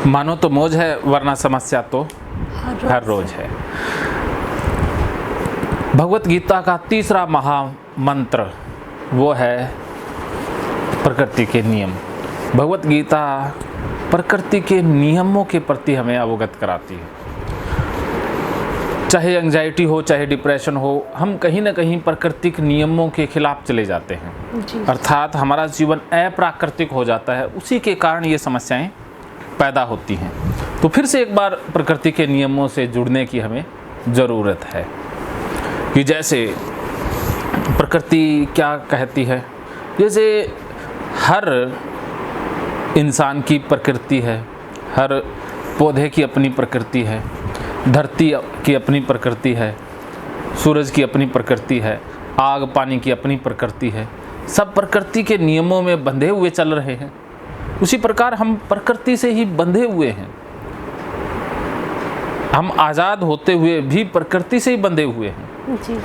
मानो तो मौज है, वरना समस्या तो हर रोज है। भगवत गीता का तीसरा महामंत्र वो है प्रकृति के नियम। भगवत गीता प्रकृति के नियमों के प्रति हमें अवगत कराती है। चाहे एंजाइटी हो, चाहे डिप्रेशन हो, हम कहीं ना कहीं प्राकृतिक नियमों के खिलाफ चले जाते हैं, अर्थात हमारा जीवन अप्राकृतिक हो जाता है। उसी के कारण ये समस्याएं पैदा होती हैं। तो फिर से एक बार प्रकृति के नियमों से जुड़ने की हमें ज़रूरत है कि जैसे प्रकृति क्या कहती है। जैसे हर इंसान की प्रकृति है, हर पौधे की अपनी प्रकृति है, धरती की अपनी प्रकृति है, सूरज की अपनी प्रकृति है, आग पानी की अपनी प्रकृति है। सब प्रकृति के नियमों में बंधे हुए चल रहे हैं। उसी प्रकार हम प्रकृति से ही बंधे हुए हैं। हम आज़ाद होते हुए भी प्रकृति से ही बंधे हुए हैं। जी।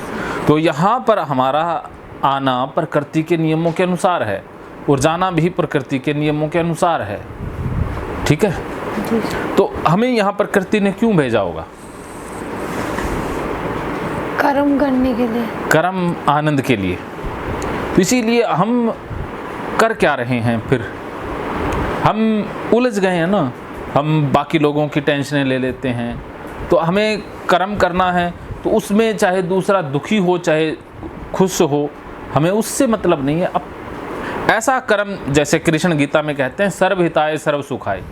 तो यहाँ पर हमारा आना प्रकृति के नियमों के अनुसार है और जाना भी प्रकृति के नियमों के अनुसार है। ठीक है जी। तो हमें यहाँ प्रकृति ने क्यों भेजा होगा? कर्म करने के लिए, कर्म आनंद के लिए। तो इसीलिए हम कर क्या रहे हैं? फिर हम उलझ गए हैं ना। हम बाकी लोगों की टेंशनें ले लेते हैं। तो हमें कर्म करना है, तो उसमें चाहे दूसरा दुखी हो चाहे खुश हो, हमें उससे मतलब नहीं है। अब ऐसा कर्म, जैसे कृष्ण गीता में कहते हैं, सर्व हिताय सर्व सुखाय।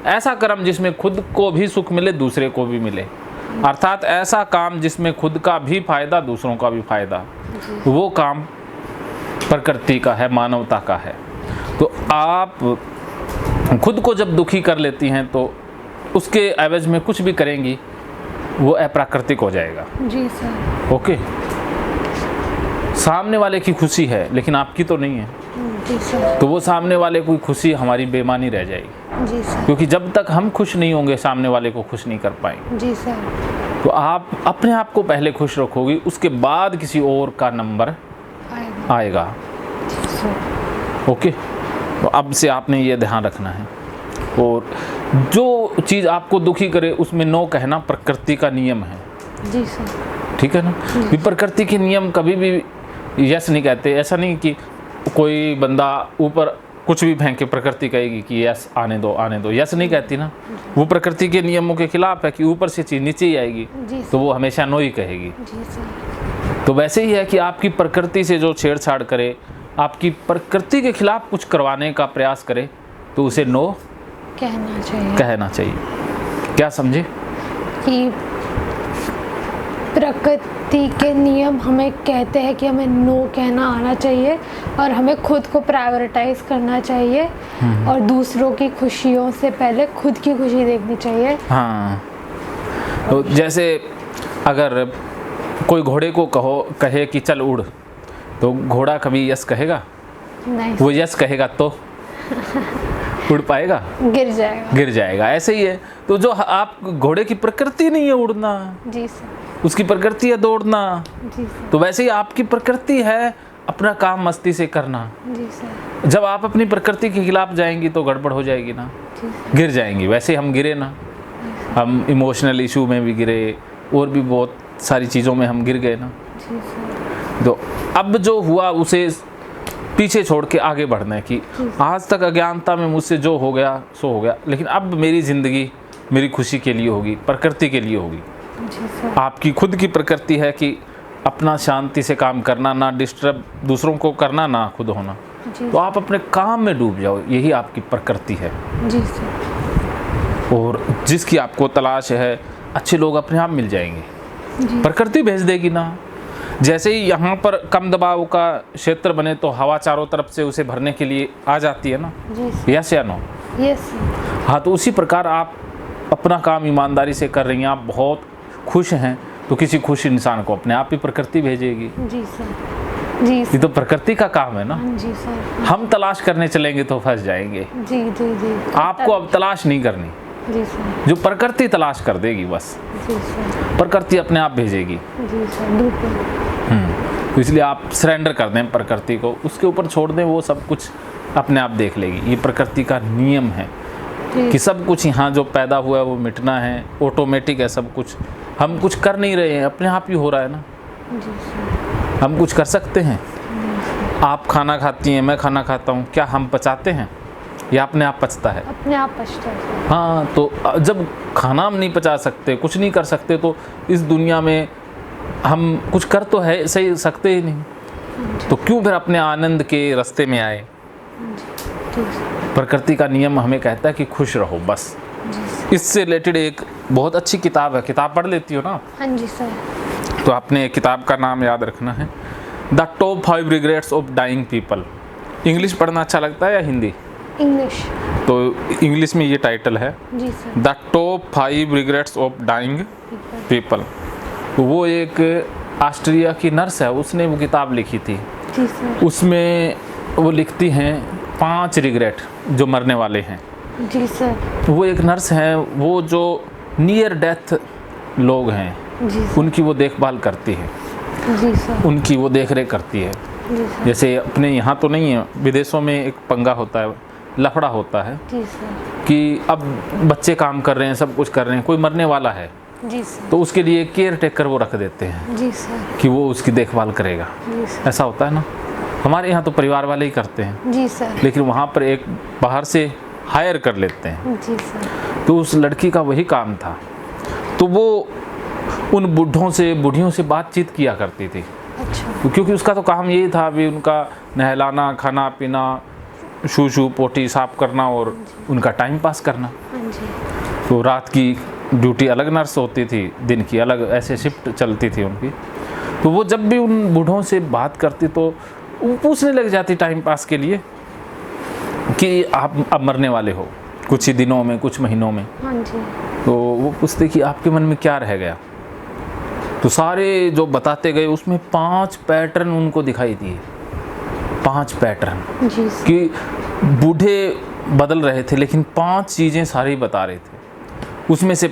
ऐसा कर्म जिसमें खुद को भी सुख मिले, दूसरे को भी मिले, अर्थात ऐसा काम जिसमें खुद का भी फायदा, दूसरों का भी फायदा, वो काम प्रकृति का है, मानवता का है। तो आप खुद को जब दुखी कर लेती हैं तो उसके एवज में कुछ भी करेंगी वो अप्राकृतिक हो जाएगा। जी सर। ओके। सामने वाले की खुशी है लेकिन आपकी तो नहीं है। जी सर। तो वो सामने वाले की खुशी हमारी बेईमानी रह जाएगी। जी सर। क्योंकि जब तक हम खुश नहीं होंगे सामने वाले को खुश नहीं कर पाएंगे। जी सर। तो आप अपने आप को पहले खुश रखोगी, उसके बाद किसी और का नंबर आएगा। जी सर। ओके। तो अब से आपने ये ध्यान रखना है। और जो चीज़ आपको दुखी करे उसमें नो कहना प्रकृति का नियम है। जी सर। ठीक है ना। भी प्रकृति के नियम कभी भी यस नहीं कहते। ऐसा नहीं कि कोई बंदा ऊपर कुछ भी फेंक के प्रकृति कहेगी कि यस आने दो आने दो, यस नहीं कहती ना। वो प्रकृति के नियमों के खिलाफ है कि ऊपर से चीज़ नीचे ही आएगी, तो वो हमेशा नो ही कहेगी। जी सर। तो वैसे ही है कि आपकी प्रकृति से जो छेड़छाड़ करे, आपकी प्रकृति के खिलाफ कुछ करवाने का प्रयास करे, तो उसे नो कहना चाहिए। क्या समझे? कि प्रकृति के नियम हमें कहते हैं कि हमें नो कहना आना चाहिए और हमें खुद को प्रायोरिटाइज करना चाहिए और दूसरों की खुशियों से पहले खुद की खुशी देखनी चाहिए। हाँ। तो जैसे अगर कोई घोड़े को कहे कि चल उड़, तो घोड़ा कभी यस कहेगा? नहीं। वो यस कहेगा तो उड़ पाएगा? गिर जाएगा। ऐसे ही है। तो जो आप घोड़े की प्रकृति नहीं है उड़ना। जी सर। उसकी प्रकृति है दौड़ना। जी सर। तो वैसे ही आपकी प्रकृति है अपना काम मस्ती से करना। जी सर। जब आप अपनी प्रकृति के खिलाफ जाएंगी तो गड़बड़ हो जाएगी ना, गिर जाएंगी। वैसे हम गिरे ना, हम इमोशनल इशू में भी गिरे और भी बहुत सारी चीज़ों में हम गिर गए ना। जी सर। तो अब जो हुआ उसे पीछे छोड़ के आगे बढ़ना है कि आज तक अज्ञानता में मुझसे जो हो गया सो हो गया, लेकिन अब मेरी ज़िंदगी मेरी खुशी के लिए होगी, प्रकृति के लिए होगी। जी सर। आपकी खुद की प्रकृति है कि अपना शांति से काम करना, ना डिस्टर्ब दूसरों को करना, ना खुद होना। तो आप अपने काम में डूब जाओ, यही आपकी प्रकृति है। जी सर। और जिसकी आपको तलाश है, अच्छे लोग अपने आप मिल जाएंगे। जी। प्रकृति भेज देगी ना। जैसे ही यहाँ पर कम दबाव का क्षेत्र बने तो हवा चारों तरफ से उसे भरने के लिए आ जाती है ना। जी। यस या नो? यस। हाँ। तो उसी प्रकार आप अपना काम ईमानदारी से कर रही हैं, आप बहुत खुश हैं, तो किसी खुश इंसान को अपने आप ही प्रकृति भेजेगी। जी सर। जी ये तो प्रकृति का काम है ना। जी सर। हम तलाश करने चलेंगे तो फंस जाएंगे। जी जी जी। आपको अब तलाश नहीं करनी। जी सर। जो प्रकृति तलाश कर देगी बस। जी सर। प्रकृति अपने आप भेजेगी। जी सर, बिल्कुल। तो इसलिए आप सरेंडर कर दें प्रकृति को, उसके ऊपर छोड़ दें, वो सब कुछ अपने आप देख लेगी। ये प्रकृति का नियम है। जी। कि सब कुछ यहाँ जो पैदा हुआ है वो मिटना है, ऑटोमेटिक है सब कुछ। हम कुछ कर नहीं रहे हैं, अपने आप ही हो रहा है ना। जी सर। हम कुछ कर सकते हैं? आप खाना खाती हैं, मैं खाना खाता हूँ, क्या हम पचाते हैं या अपने आप पचता है? अपने आप पछता है। हाँ, तो जब खाना हम नहीं पचा सकते, कुछ नहीं कर सकते, तो इस दुनिया में हम कुछ कर तो है सही सकते ही नहीं, तो क्यों फिर अपने आनंद के रास्ते में आए? जी सर। प्रकृति का नियम हमें कहता है कि खुश रहो बस। जी सर। इससे रिलेटेड एक बहुत अच्छी किताब है, किताब पढ़ लेती हो ना? हाँ जी सर। तो आपने किताब का नाम याद रखना है, the top 5 regrets of dying people. English पढ़ना अच्छा लगता है या हिंदी? इंग्लिश। तो इंग्लिश में ये टाइटल है, जी sir. The top 5 regrets of dying people. वो एक ऑस्ट्रिया की नर्स है, उसने वो किताब लिखी थी। जी सर। उसमें वो लिखती हैं 5 रिग्रेट जो मरने वाले हैं। जी सर। वो एक नर्स हैं, वो जो नियर डेथ लोग हैं जी सर। उनकी वो देखभाल करती है, जी सर। उनकी वो देख रेख करती है। जी सर। जैसे अपने यहाँ तो नहीं है, विदेशों में एक पंगा होता है, लफड़ा होता है जी सर। कि अब बच्चे काम कर रहे हैं, सब कुछ कर रहे हैं, कोई मरने वाला है जी सर। तो उसके लिए केयर टेकर वो रख देते हैं जी सर। कि वो उसकी देखभाल करेगा। जी सर। ऐसा होता है ना, हमारे यहाँ तो परिवार वाले ही करते हैं, जी सर। लेकिन वहाँ पर एक बाहर से हायर कर लेते हैं। जी सर। तो उस लड़की का वही काम था, तो वो उन बूढ़ों से बूढ़ियों से बातचीत किया करती थी, अच्छा। क्योंकि उसका तो काम यही था अभी उनका नहलाना, खाना पीना, शू पोटी साफ करना और उनका टाइम पास करना। हाँ जी। तो रात की ड्यूटी अलग नर्स होती थी, दिन की अलग, ऐसे शिफ्ट चलती थी उनकी। तो वो जब भी उन बूढ़ों से बात करती तो वो पूछने लग जाती टाइम पास के लिए कि आप अब मरने वाले हो कुछ ही दिनों में, कुछ महीनों में। हाँ जी। तो वो पूछते कि आपके मन में क्या रह गया। तो सारे जो बताते गए उसमें 5 पैटर्न उनको दिखाई दिए, 5 पैटर्न जी सर। कि बूढ़े बदल रहे थे लेकिन 5 चीज़ें सारे ही बता रहे थे। उसमें से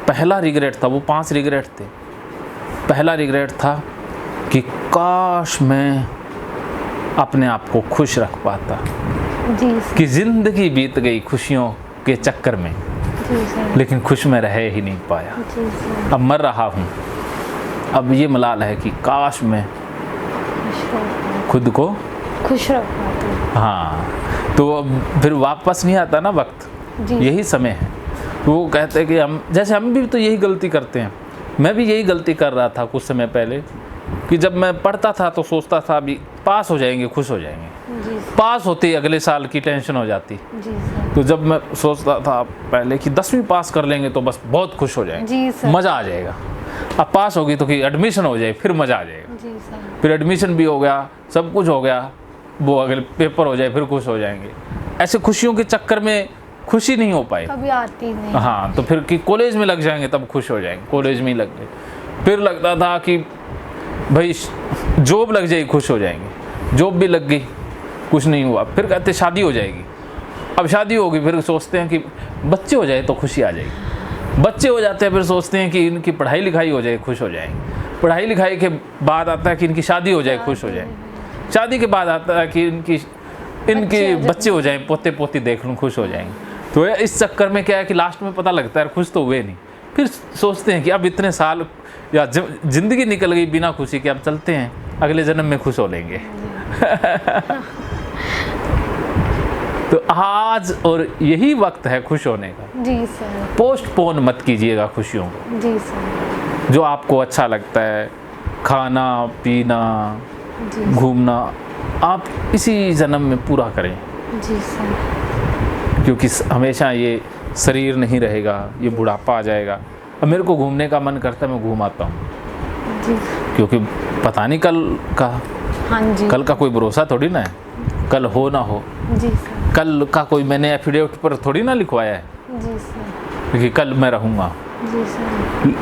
पहला रिग्रेट था, वो 5 रिग्रेट थे। पहला रिग्रेट था कि काश मैं अपने आप को खुश रख पाता, जी सर। कि ज़िंदगी बीत गई खुशियों के चक्कर में, जी सर। लेकिन खुश में रह ही नहीं पाया। जी सर। अब मर रहा हूँ, अब ये मलाल है कि काश मैं खुद को खुश रख पाते। हाँ, तो अब फिर वापस नहीं आता ना वक्त, जी। यही समय है। तो वो कहते हैं कि हम भी तो यही गलती करते हैं। मैं भी यही गलती कर रहा था कुछ समय पहले, कि जब मैं पढ़ता था तो सोचता था अभी पास हो जाएंगे, खुश हो जाएंगे। जी सर। पास होते ही अगले साल की टेंशन हो जाती। जी सर। तो जब मैं सोचता था पहले कि 10वीं पास कर लेंगे तो बस बहुत खुश हो जाएंगे, जी सर। मज़ा आ जाएगा। अब पास होगी तो कि एडमिशन हो जाए, फिर मज़ा आ जाएगा। जी सर। फिर एडमिशन भी हो गया, सब कुछ हो गया, वो अगले पेपर हो जाए, फिर खुश हो जाएंगे। ऐसे खुशियों के चक्कर में खुशी नहीं हो पाई। कभी आती नहीं। हाँ, तो फिर कि कॉलेज में लग जाएंगे तब खुश हो जाएंगे, कॉलेज में ही लग गए। फिर लगता था कि भाई जॉब लग जाएगी, खुश हो जाएंगे, जॉब भी लग गई, कुछ नहीं हुआ। फिर कहते शादी हो जाएगी, अब शादी होगी, फिर सोचते हैं कि बच्चे हो जाए तो खुशी आ जाएगी। बच्चे हो जाते हैं, फिर सोचते हैं कि इनकी पढ़ाई लिखाई हो जाए, खुश हो जाएंगे। पढ़ाई लिखाई के बाद आता है कि इनकी शादी हो जाए, खुश हो जाएंगे। शादी के बाद आता है कि इनके बच्चे हो जाए, पोते पोती देख लूँ, खुश हो जाएंगे। तो इस चक्कर में क्या है कि लास्ट में पता लगता है खुश तो हुए नहीं। फिर सोचते हैं कि अब इतने साल या ज़िंदगी निकल गई बिना खुशी के, अब चलते हैं अगले जन्म में खुश हो लेंगे। तो आज और यही वक्त है खुश होने का। जी सर। पोस्टपोन मत कीजिएगा खुशियों को। जी सर। जो आपको अच्छा लगता है, खाना पीना, जी। घूमना, आप इसी जन्म में पूरा करें, जी सर। क्योंकि हमेशा ये शरीर नहीं रहेगा, ये बुढ़ापा आ जाएगा। अब मेरे को घूमने का मन करता है, मैं घूम आता हूँ, जी। क्योंकि पता नहीं कल का, हाँ जी। कल का कोई भरोसा थोड़ी ना है, कल हो ना हो। जी सर। कल का कोई मैंने एफिडेविट पर थोड़ी ना लिखवाया है जी सर। कि कल मैं रहूँगा। जी सर।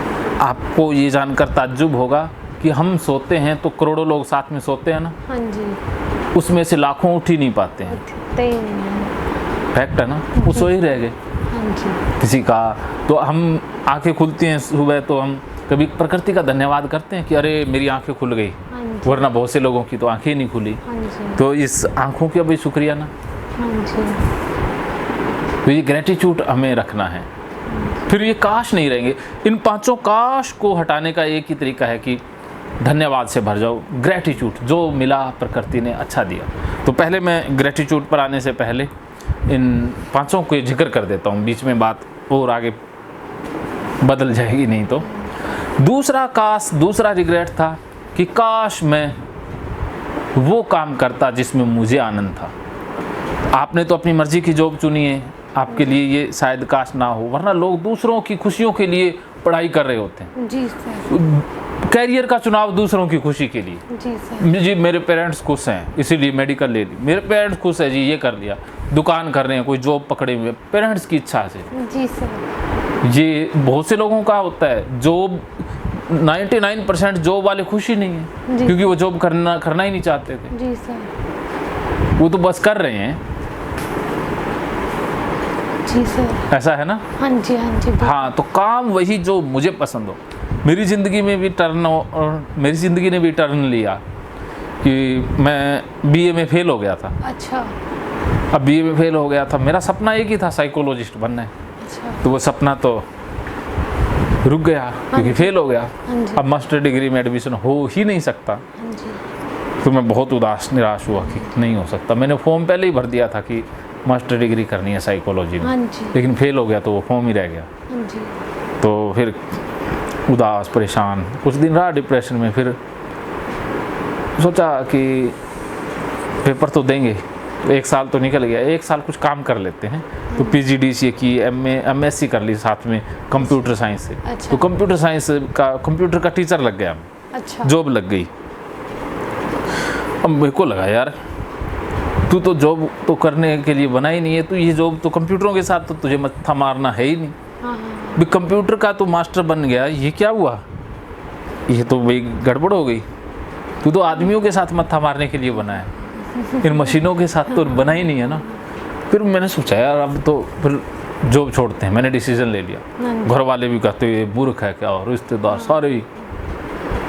आपको ये जानकर ताज्जुब होगा कि हम सोते हैं तो करोड़ों लोग साथ में सोते हैं ना, हाँ जी। उसमें से लाखों उठ ही नहीं पाते हैं। उठते ही नहीं है। फैक्ट है ना, वो सो ही रह गए। हाँ जी। किसी का तो हम आंखें खुलती हैं सुबह तो हम कभी प्रकृति का धन्यवाद करते हैं कि अरे मेरी आंखें खुल गई, हाँ जी। वरना बहुत से लोगों की तो आंखें ही नहीं खुली। हाँ जी। तो इस आंखों का भी शुक्रिया ना। हाँ जी। तो ये ग्रेटिट्यूड हमें रखना है। फिर ये काश नहीं रहेंगे। इन 5 काश को हटाने का एक ही तरीका है कि धन्यवाद से भर जाओ। ग्रेटिट्यूड, जो मिला प्रकृति ने अच्छा दिया। तो पहले मैं ग्रेटिट्यूड पर आने से पहले इन 5 को जिक्र कर देता हूँ, बीच में बात और आगे बदल जाएगी नहीं तो। दूसरा रिग्रेट था कि काश मैं वो काम करता जिसमें मुझे आनंद था। आपने तो अपनी मर्जी की जॉब चुनी है, आपके लिए ये शायद काश ना हो, वरना लोग दूसरों की खुशियों के लिए पढ़ाई कर रहे होते हैं। जी सर। कैरियर का चुनाव दूसरों की खुशी के लिए। जी सर। जी मेरे पेरेंट्स खुश हैं इसीलिए मेडिकल ले ली, मेरे पेरेंट्स खुश है जी ये कर लिया, दुकान कर रहे हैं, कोई जॉब पकड़े हुए पेरेंट्स की इच्छा से। जी सर। ये बहुत से लोगों का होता है। जॉब 99% जॉब वाले खुश ही नहीं है, क्योंकि वो जॉब करना ही नहीं चाहते थे। जी सर। वो तो बस कर रहे हैं। जी सर। ऐसा है ना? हाँ जी, हाँ जी। हाँ, तो काम वही जो मुझे पसंद हो। मेरी ज़िंदगी में भी मेरी ज़िंदगी ने भी टर्न लिया कि मैं बीए में फेल हो गया था। अच्छा। अब बीए में फेल हो गया था, मेरा सपना एक ही था, साइकोलॉजिस्ट बनना है। अच्छा। तो वो सपना तो रुक गया क्योंकि फेल हो गया। अब मास्टर डिग्री में एडमिशन हो ही नहीं सकता। हाँ जी। तो मैं बहुत निराश हुआ कि नहीं हो सकता। मैंने फॉर्म पहले ही भर दिया था कि मास्टर डिग्री करनी है साइकोलॉजी में। हाँ जी। लेकिन फेल हो गया तो वो फॉर्म ही रह गया। हाँ जी। तो फिर उदास परेशान कुछ दिन रहा डिप्रेशन में। फिर सोचा कि पेपर तो देंगे, 1 साल तो निकल गया, 1 साल कुछ काम कर लेते हैं। तो PGDCA की, MSc कर ली साथ में कंप्यूटर साइंस से। अच्छा। तो कंप्यूटर साइंस का कंप्यूटर का टीचर लग गया। अच्छा। जॉब लग गई। अब मेरे को लगा यार तू तो जॉब तो करने के लिए बना ही नहीं है, तू ये जॉब तो कंप्यूटरों के साथ तो तुझे मत्था मारना है ही नहीं। हाँ। भी कंप्यूटर का तो मास्टर बन गया, ये क्या हुआ? ये तो भाई गड़बड़ हो गई। तू तो आदमियों के साथ मत्था मारने के लिए बना है, इन मशीनों के साथ तो बना ही नहीं है ना। फिर मैंने सोचा यार अब तो फिर जॉब छोड़ते हैं। मैंने डिसीजन ले लिया। घर वाले भी कहते ये मूर्ख है क्या, और रिश्तेदार सारे ही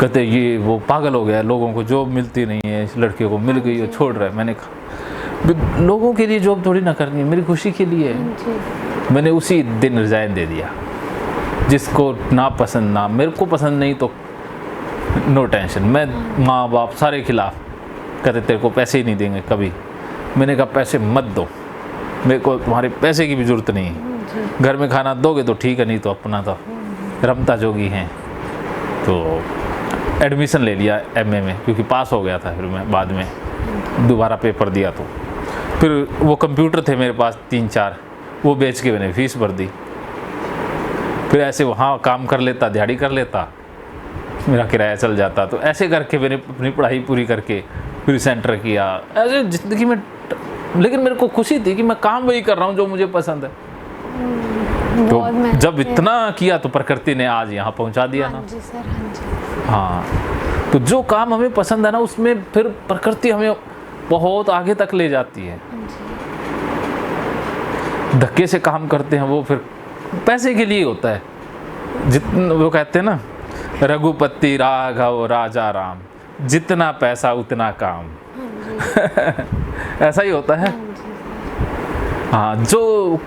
कहते ये वो पागल हो गया, लोगों को जॉब मिलती नहीं है, इस लड़के को मिल गई और छोड़ रहा है। मैंने कहा लोगों के लिए जॉब थोड़ी ना करनी है, मेरी खुशी के लिए है। मैंने उसी दिन रिजाइन दे दिया। जिसको ना पसंद, ना मेरे को पसंद नहीं तो नो टेंशन। मैं माँ बाप सारे खिलाफ, कहते तेरे को पैसे ही नहीं देंगे कभी। मैंने कहा पैसे मत दो, मेरे को तुम्हारे पैसे की भी ज़रूरत नहीं है। घर में खाना दोगे तो ठीक है, नहीं तो अपना तो रमता जोगी हैं। तो एडमिशन ले लिया MA में, क्योंकि पास हो गया था। फिर मैं बाद में दोबारा पेपर दिया तो फिर वो कंप्यूटर थे मेरे पास 3-4, वो बेच के मैंने फीस भर दी। फिर ऐसे वहाँ काम कर लेता, दिहाड़ी कर लेता, मेरा किराया चल जाता। तो ऐसे करके मैंने अपनी पढ़ाई पूरी करके फिर सेंटर किया। ऐसे ज़िंदगी में, लेकिन मेरे को खुशी थी कि मैं काम वही कर रहा हूँ जो मुझे पसंद है। तो जब इतना किया तो प्रकृति ने आज यहाँ पहुँचा दिया ना। जी सर। हाँ जी। हाँ, तो जो काम हमें पसंद है ना, उसमें फिर प्रकृति हमें बहुत आगे तक ले जाती है। धक्के से काम करते हैं वो फिर पैसे के लिए होता है। जितना वो कहते हैं ना, रघुपति राघव राजा राम, जितना पैसा उतना काम। ऐसा ही होता है। हाँ, जो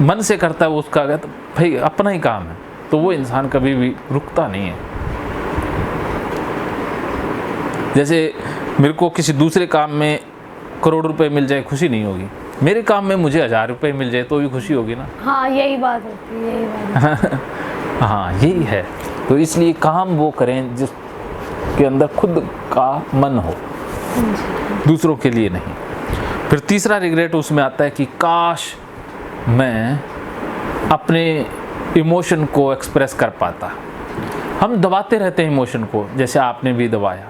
मन से करता है वो उसका भाई अपना ही काम है, तो वो इंसान कभी भी रुकता नहीं है। जैसे मेरे को किसी दूसरे काम में करोड़ रुपए मिल जाए, खुशी नहीं होगी। मेरे काम में मुझे 1000 रुपए मिल जाए तो भी खुशी होगी ना। हाँ, यही बात होती है, यही बात। हाँ, यही है। तो इसलिए काम वो करें जिसके अंदर खुद का मन हो, दूसरों के लिए नहीं। फिर तीसरा रिग्रेट उसमें आता है कि काश मैं अपने इमोशन को एक्सप्रेस कर पाता। हम दबाते रहते हैं इमोशन को, जैसे आपने भी दबाया,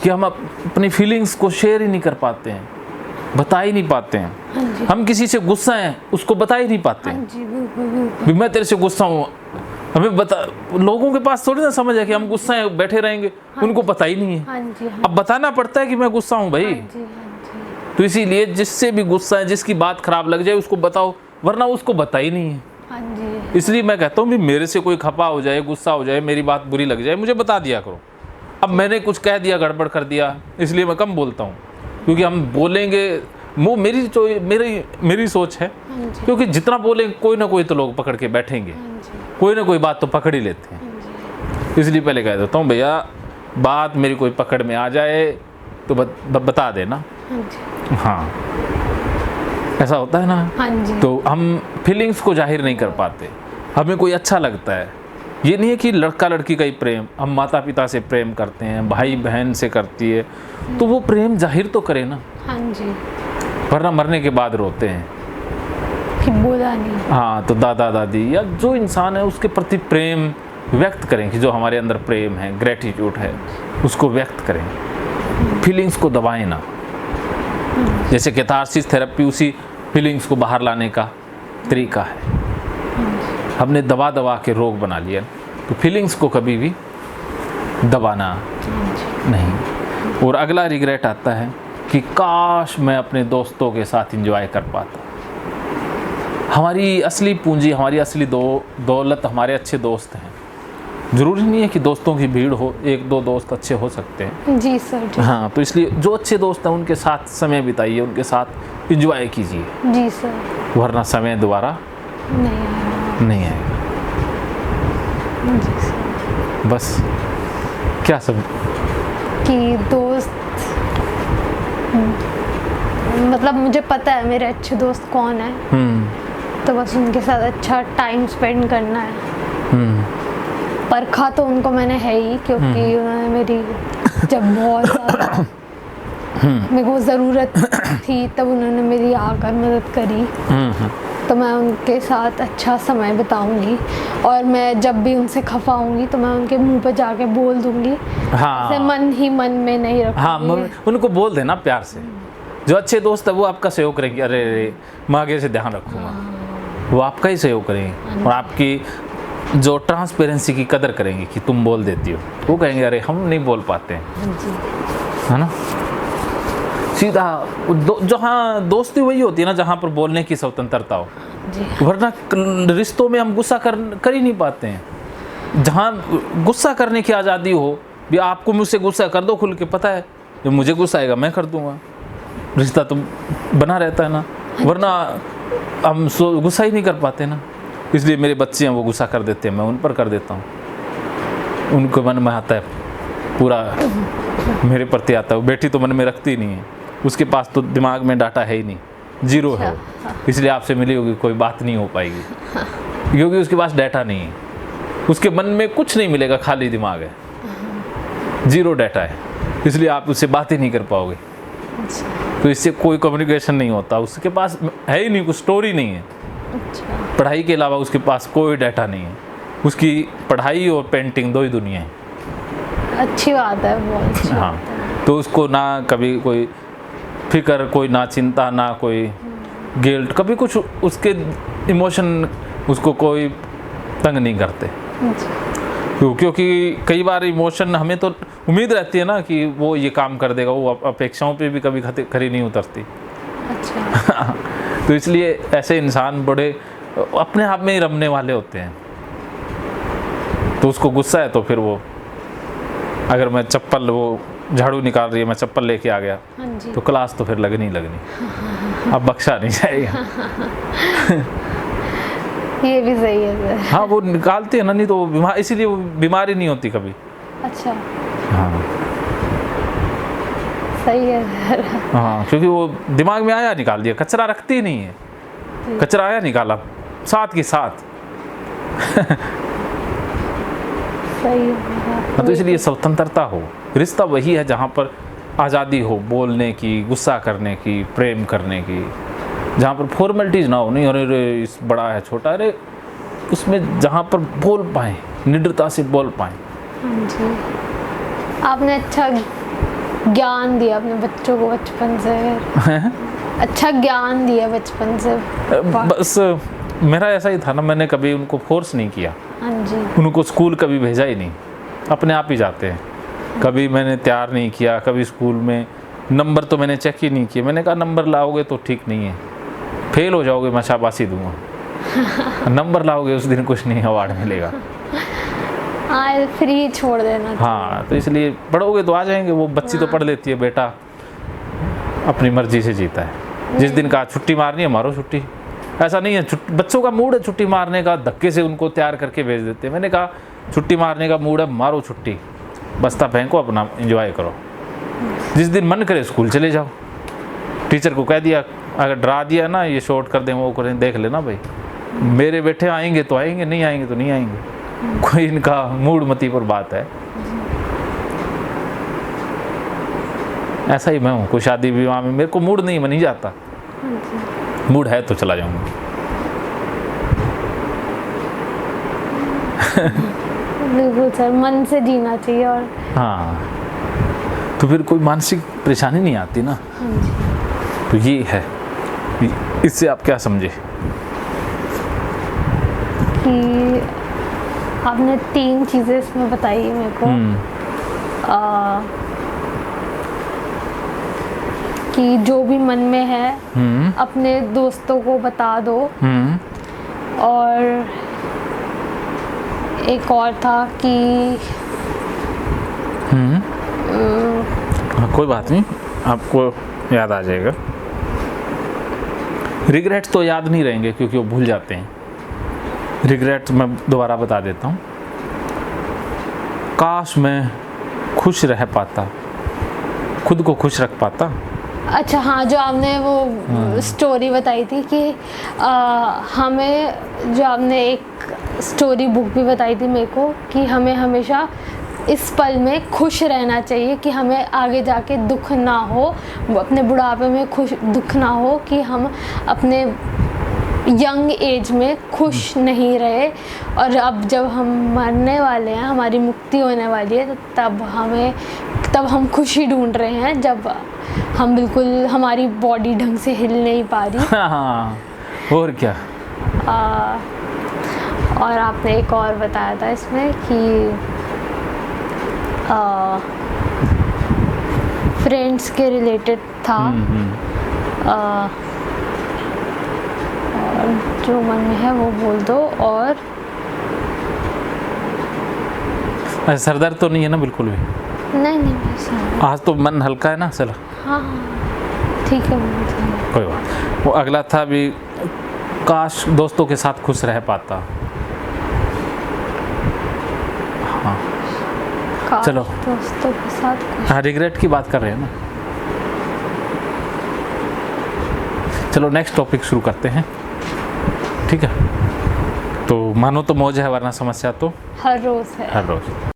कि हम अपनी फीलिंग्स को शेयर ही नहीं कर पाते हैं, बता ही नहीं पाते हैं। हम किसी से गुस्सा हैं उसको बता ही नहीं पाते हैं। जी, बिल्कुल बिल्कुल। मैं तेरे से गुस्सा हूँ, हमें बता, लोगों के पास थोड़ी ना समझ है कि हम गुस्सा हैं बैठे रहेंगे, उनको पता ही नहीं है। हाँ जी। अब बताना पड़ता है कि मैं गुस्सा हूँ भाई। तो इसीलिए जिससे भी गुस्सा है, जिसकी बात खराब लग जाए उसको बताओ, वरना उसको बता ही नहीं है। हाँ जी। इसलिए मैं कहता हूँ भी मेरे से कोई खपा हो जाए, गुस्सा हो जाए, मेरी बात बुरी लग जाए, मुझे बता दिया करो। अब मैंने कुछ कह दिया, गड़बड़ कर दिया, इसलिए मैं कम बोलता हूँ, क्योंकि हम बोलेंगे वो मेरी सोच है। हाँ जी। क्योंकि जितना बोले कोई ना कोई तो लोग पकड़ के बैठेंगे, हाँ जी। कोई ना कोई बात तो पकड़ ही लेते हैं। हाँ जी। इसलिए पहले कह देता हूँ भैया, बात मेरी कोई पकड़ में आ जाए तो बता देना। हाँ जी। हाँ, ऐसा होता है ना। हाँ जी। तो हम फीलिंग्स को जाहिर नहीं कर पाते। हमें कोई अच्छा लगता है, ये नहीं है कि लड़का लड़की का ही प्रेम, हम माता पिता से प्रेम करते हैं, भाई बहन से करती है, तो वो प्रेम जाहिर तो करे ना, हाँ जी। वरना मरने के बाद रोते हैं। फिर बोला नहीं। हाँ, तो दादा दादी या जो इंसान है उसके प्रति प्रेम व्यक्त करें, कि जो हमारे अंदर प्रेम है, ग्रेटिट्यूड है, उसको व्यक्त करें, फीलिंग्स को दबाएं ना। जैसे कैथारसिस थेरेपी उसी फीलिंग्स को बाहर लाने का तरीका है। हमने दबा दबा के रोग बना लिया, तो फीलिंग्स को कभी भी दबाना नहीं। और अगला रिग्रेट आता है कि काश मैं अपने दोस्तों के साथ एंजॉय कर पाता। हमारी असली पूंजी, हमारी असली दौलत हमारे अच्छे दोस्त हैं। ज़रूरी नहीं है कि दोस्तों की भीड़ हो, एक दो दोस्त अच्छे हो सकते हैं। जी सर जी। हाँ, तो इसलिए जो अच्छे दोस्त हैं उनके साथ समय बिताइए, उनके साथ एंजॉय कीजिए, जी सर। वरना समय दोबारा नहीं आया। नहीं आएगा। जी सर। बस क्या सब कि दोस्त, मतलब मुझे पता है मेरे अच्छे दोस्त कौन है, तो बस उनके साथ अच्छा टाइम स्पेंड करना है। परखा तो उनको मैंने है ही, क्योंकि उन्होंने मेरी जब बहुत ज़्यादा मेरे को ज़रूरत थी तब उन्होंने मेरी आकर मदद करी। तो मैं उनके साथ अच्छा समय बिताऊंगी, और मैं जब भी उनसे खफा होंगी तो मैं उनके मुंह पे जाके बोल दूंगी। हाँ, ऐसे मन ही मन में नहीं रखूंगी। हाँ, उनको बोल देना प्यार से। जो अच्छे दोस्त है वो आपका सहयोग करेंगे, अरे मैं आगे से ध्यान रखूँगा, वो आपका ही सहयोग करेंगे, और आपकी जो ट्रांसपेरेंसी की कदर करेंगे कि तुम बोल देती हो। वो कहेंगे अरे हम नहीं बोल पाते हैं, है ना। सीधा जहाँ दोस्ती वही होती है ना जहाँ पर बोलने की स्वतंत्रता हो, वरना रिश्तों में हम गुस्सा कर ही नहीं पाते हैं। जहाँ गुस्सा करने की आज़ादी हो, भी आपको मुझसे गुस्सा कर दो खुल के, पता है जब मुझे गुस्सा आएगा मैं कर दूंगा, रिश्ता तो बना रहता है ना। वरना हम गुस्सा ही नहीं कर पाते ना। इसलिए मेरे बच्चे हैं वो गुस्सा कर देते हैं, मैं उन पर कर देता हूँ। उनको मन में आता है पूरा मेरे प्रति आता है। बेटी तो मन में रखती ही नहीं है, उसके पास तो दिमाग में डाटा है ही नहीं, जीरो है। इसलिए आपसे मिली होगी कोई बात नहीं हो पाएगी, क्योंकि उसके पास डाटा नहीं है। उसके मन में कुछ नहीं मिलेगा, खाली दिमाग है, जीरो डाटा है, इसलिए आप उससे बात ही नहीं कर पाओगे। तो इससे कोई कम्युनिकेशन नहीं होता, उसके पास है ही नहीं, कुछ स्टोरी नहीं है। पढ़ाई के अलावा उसके पास कोई डाटा नहीं है। उसकी पढ़ाई और पेंटिंग दो ही दुनिया है। अच्छी बात है, बहुत अच्छी हाँ, बात है। तो उसको ना कभी कोई फिक्र, कोई ना चिंता, ना कोई गिल्ट, कभी कुछ उसके इमोशन उसको कोई तंग नहीं करते। क्योंकि कई बार इमोशन हमें तो उम्मीद रहती है ना कि वो ये काम कर देगा, वो अपेक्षाओं पे भी कभी खरी नहीं उतरती। अच्छा। तो इसलिए ऐसे इंसान बड़े अपने आप में ही रमने वाले होते हैं। तो उसको गुस्सा है तो फिर वो, अगर मैं चप्पल, वो झाड़ू निकाल रही है, मैं चप्पल लेके आ गया, हाँ जी। तो क्लास तो फिर लगनी अब बख्शा नहीं जाएगा। ये भी सही है सर। हाँ, वो निकालती है ना, नहीं तो वो बीमार, इसीलिए वो बीमारी नहीं होती कभी। अच्छा। हाँ सही है सर। हाँ, क्योंकि वो दिमाग में आया निकाल दिया, कचरा रखती ही नहीं है, कचरा आया निकाला साथ के साथ। सही है। तो इसलिए स्वतंत्रता हो। रिश्ता वही है जहाँ पर आज़ादी हो बोलने की, गुस्सा करने की, प्रेम करने की, जहाँ पर फॉर्मेलिटीज़ ना हो। नहीं अरे अरे इस बड़ा है छोटा, अरे उसमें जहाँ पर बोल पाएँ, निडरता से बोल पाएँ। हाँ जी, आपने अच्छा ज्ञान दिया अपने बच्चों को बचपन से। अच्छा ज्ञान दिया बचपन से। बस मेरा ऐसा ही था ना, मैंने कभी उनको फोर्स नहीं किया। हाँ जी। उनको स्कूल कभी भेजा ही नहीं, अपने आप ही जाते हैं। कभी मैंने तैयार नहीं किया, कभी स्कूल में नंबर तो मैंने चेक ही नहीं किए। मैंने कहा नंबर लाओगे तो ठीक नहीं है, फेल हो जाओगे मैं शाबाशी दूंगा। नंबर लाओगे उस दिन कुछ नहीं अवार्ड मिलेगा। हाँ, फ्री छोड़ देना। हाँ, तो इसलिए पढ़ोगे तो आ जाएंगे। वो बच्ची तो पढ़ लेती है, बेटा अपनी मर्जी से जीता है। जिस दिन कहा छुट्टी मारनी है मारो छुट्टी, ऐसा नहीं है, बच्चों का मूड है छुट्टी मारने का, धक्के से उनको तैयार करके भेज देते हैं। मैंने कहा छुट्टी मारने का मूड है, मारो छुट्टी, बस्ता फेंको, अपना एंजॉय करो। जिस दिन मन करे स्कूल चले जाओ। टीचर को कह दिया, अगर डरा दिया ना, ये शॉर्ट कर दें, वो करें, देख लेना भाई, मेरे बेटे आएंगे तो आएंगे, नहीं आएंगे तो नहीं आएंगे। कोई इनका मूड मती पर बात है। ऐसा ही मैं हूँ, कोई शादी विवाह में मेरे को मूड नहीं, मैं नहीं जाता। मूड है तो चला जाऊंगा। बिल्कुल सर, मन से जीना चाहिए। और हाँ, तो फिर कोई मानसिक परेशानी नहीं आती ना। हाँ जी। तो ये है, इससे आप क्या समझे? कि आपने 3 चीज़ें इसमें बताई मेरे को। कि जो भी मन में है अपने दोस्तों को बता दो। और एक और था कि कोई बात नहीं, आपको याद आ जाएगा। रिग्रेट्स तो याद नहीं रहेंगे क्योंकि वो भूल जाते हैं। रिग्रेट्स मैं दोबारा बता देता हूँ। काश मैं खुश रह पाता, खुद को खुश रख पाता। अच्छा हाँ, जो आपने वो स्टोरी बताई थी कि हमें, जो आपने एक स्टोरी बुक भी बताई थी मेरे को, कि हमें हमेशा इस पल में खुश रहना चाहिए, कि हमें आगे जाके दुख ना हो, अपने बुढ़ापे में दुख ना हो, कि हम अपने यंग एज में खुश नहीं रहे। और अब जब हम मरने वाले हैं, हमारी मुक्ति होने वाली है, तो तब हम खुशी ढूंढ रहे हैं, जब हम बिल्कुल, हमारी बॉडी ढंग से हिल नहीं पा रही। हाँ, और क्या। और आपने एक और बताया था इसमें कि फ्रेंड्स के रिलेटेड था। और जो मन में है वो बोल दो। और सर दर्द तो नहीं है ना बिल्कुल भी? नहीं, आज तो मन हल्का है ना। चलो हाँ ठीक है, कोई बात। वो अगला था भी, काश दोस्तों के साथ खुश रह पाता। हाँ चलो, दोस्तों के साथ खुश। हाँ, रिग्रेट की बात कर रहे हैं ना। चलो नेक्स्ट टॉपिक शुरू करते हैं, ठीक है? तो मानो तो मौज है, वरना समस्या तो हर रोज़ है। हर रोज़।